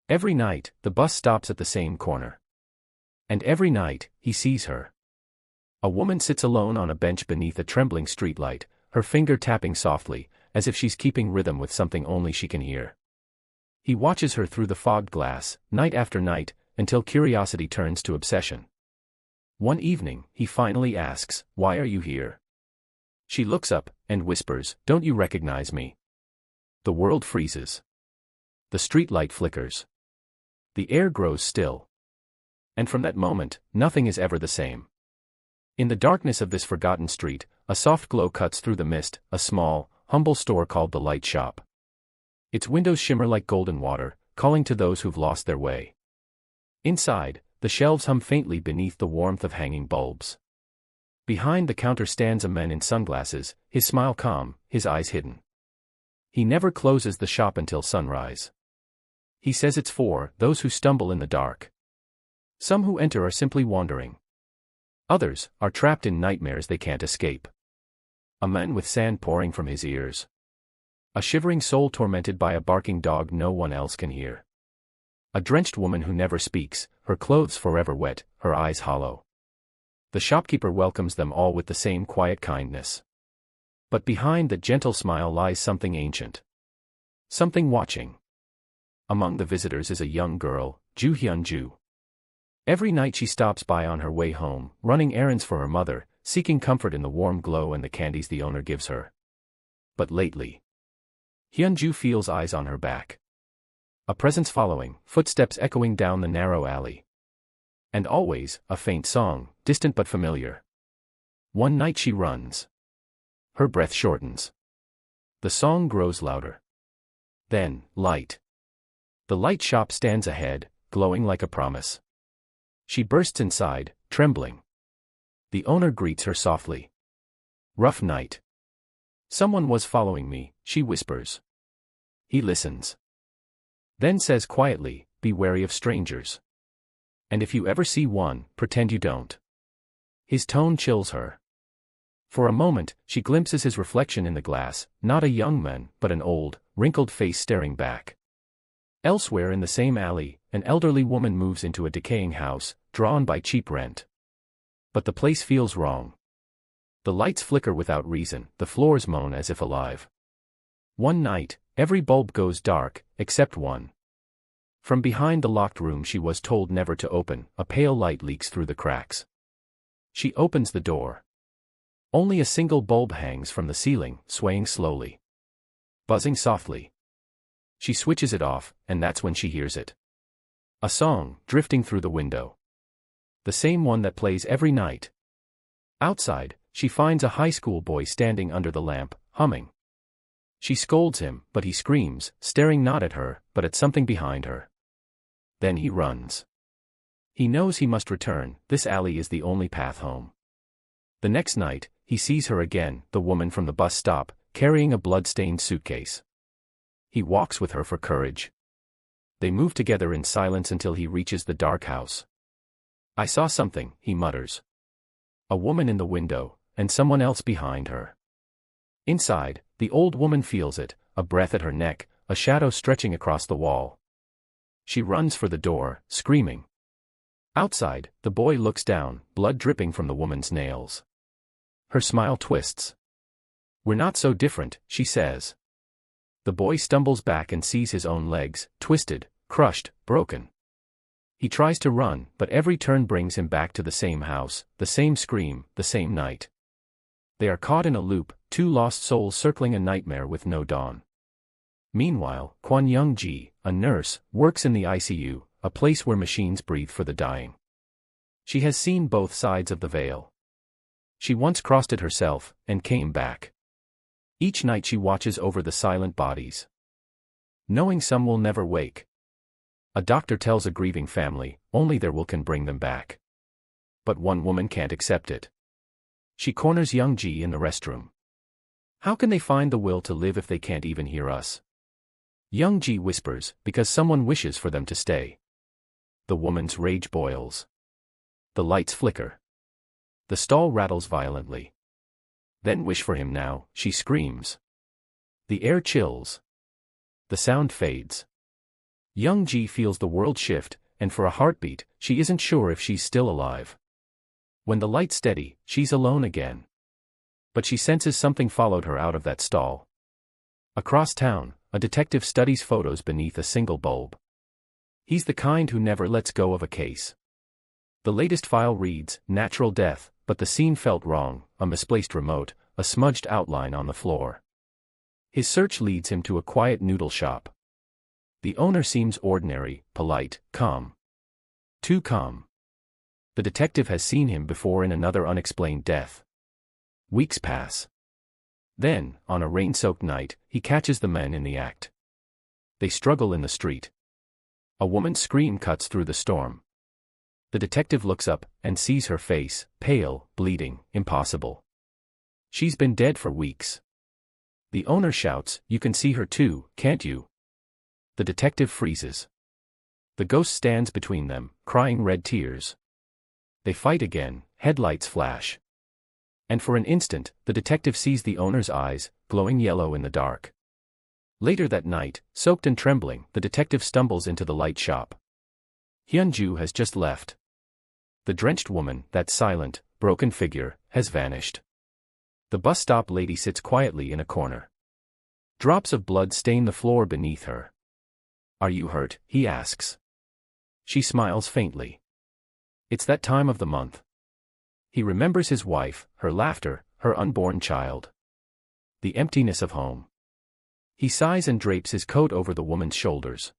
Every night, the bus stops at the same corner. And every night, he sees her. A woman sits alone on a bench beneath a trembling streetlight, her finger tapping softly, as if she's keeping rhythm with something only she can hear. He watches her through the fogged glass, night after night, until curiosity turns to obsession. One evening, he finally asks, "Why are you here?" She looks up, and whispers, "Don't you recognize me?" The world freezes. The streetlight flickers. The air grows still. And from that moment, nothing is ever the same. In the darkness of this forgotten street, a soft glow cuts through the mist, a small, humble store called the Light Shop. Its windows shimmer like golden water, calling to those who've lost their way. Inside, the shelves hum faintly beneath the warmth of hanging bulbs. Behind the counter stands a man in sunglasses, his smile calm, his eyes hidden. He never closes the shop until sunrise. He says it's for those who stumble in the dark. Some who enter are simply wandering. Others are trapped in nightmares they can't escape. A man with sand pouring from his ears. A shivering soul tormented by a barking dog no one else can hear. A drenched woman who never speaks, her clothes forever wet, her eyes hollow. The shopkeeper welcomes them all with the same quiet kindness. But behind that gentle smile lies something ancient. Something watching. Among the visitors is a young girl, Ju Hyun-ju. Every night she stops by on her way home, running errands for her mother, seeking comfort in the warm glow and the candies the owner gives her. But lately, Hyun-ju feels eyes on her back. A presence following, footsteps echoing down the narrow alley. And always, a faint song, distant but familiar. One night she runs. Her breath shortens. The song grows louder. Then, light. The light shop stands ahead, glowing like a promise. She bursts inside, trembling. The owner greets her softly. "Rough night." "Someone was following me," she whispers. He listens. Then says quietly, "Be wary of strangers. And if you ever see one, pretend you don't." His tone chills her. For a moment, she glimpses his reflection in the glass, not a young man, but an old, wrinkled face staring back. Elsewhere in the same alley, an elderly woman moves into a decaying house, drawn by cheap rent. But the place feels wrong. The lights flicker without reason, the floors moan as if alive. One night, every bulb goes dark, except one. From behind the locked room she was told never to open, a pale light leaks through the cracks. She opens the door. Only a single bulb hangs from the ceiling, swaying slowly. Buzzing softly. She switches it off, and that's when she hears it. A song, drifting through the window. The same one that plays every night. Outside, she finds a high school boy standing under the lamp, humming. She scolds him, but he screams, staring not at her, but at something behind her. Then he runs. He knows he must return, this alley is the only path home. The next night, he sees her again, the woman from the bus stop, carrying a blood-stained suitcase. He walks with her for courage. They move together in silence until he reaches the dark house. "I saw something," he mutters. A woman in the window, and someone else behind her. Inside, the old woman feels it, a breath at her neck, a shadow stretching across the wall. She runs for the door, screaming. Outside, the boy looks down, blood dripping from the woman's nails. Her smile twists. "We're not so different," she says. The boy stumbles back and sees his own legs, twisted, crushed, broken. He tries to run, but every turn brings him back to the same house, the same scream, the same night. They are caught in a loop, two lost souls circling a nightmare with no dawn. Meanwhile, Kwon Young-ji, a nurse, works in the ICU, a place where machines breathe for the dying. She has seen both sides of the veil. She once crossed it herself, and came back. Each night she watches over the silent bodies. Knowing some will never wake. A doctor tells a grieving family, only their will can bring them back. But one woman can't accept it. She corners Young-ji in the restroom. "How can they find the will to live if they can't even hear us?" Young-ji whispers, "Because someone wishes for them to stay." The woman's rage boils. The lights flicker. The stall rattles violently. "Then wish for him now," she screams. The air chills. The sound fades. Young Ji feels the world shift, and for a heartbeat, she isn't sure if she's still alive. When the lights steady, she's alone again. But she senses something followed her out of that stall. Across town, a detective studies photos beneath a single bulb. He's the kind who never lets go of a case. The latest file reads, natural death, but the scene felt wrong, a misplaced remote, a smudged outline on the floor. His search leads him to a quiet noodle shop. The owner seems ordinary, polite, calm. Too calm. The detective has seen him before in another unexplained death. Weeks pass. Then, on a rain-soaked night, he catches the men in the act. They struggle in the street. A woman's scream cuts through the storm. The detective looks up and sees her face, pale, bleeding, impossible. She's been dead for weeks. The owner shouts, "You can see her too, can't you?" The detective freezes. The ghost stands between them, crying red tears. They fight again, headlights flash. And for an instant, the detective sees the owner's eyes, glowing yellow in the dark. Later that night, soaked and trembling, the detective stumbles into the light shop. Hyunju has just left. The drenched woman, that silent, broken figure, has vanished. The bus stop lady sits quietly in a corner. Drops of blood stain the floor beneath her. "Are you hurt?" he asks. She smiles faintly. It's that time of the month. He remembers his wife, her laughter, her unborn child. The emptiness of home. He sighs and drapes his coat over the woman's shoulders.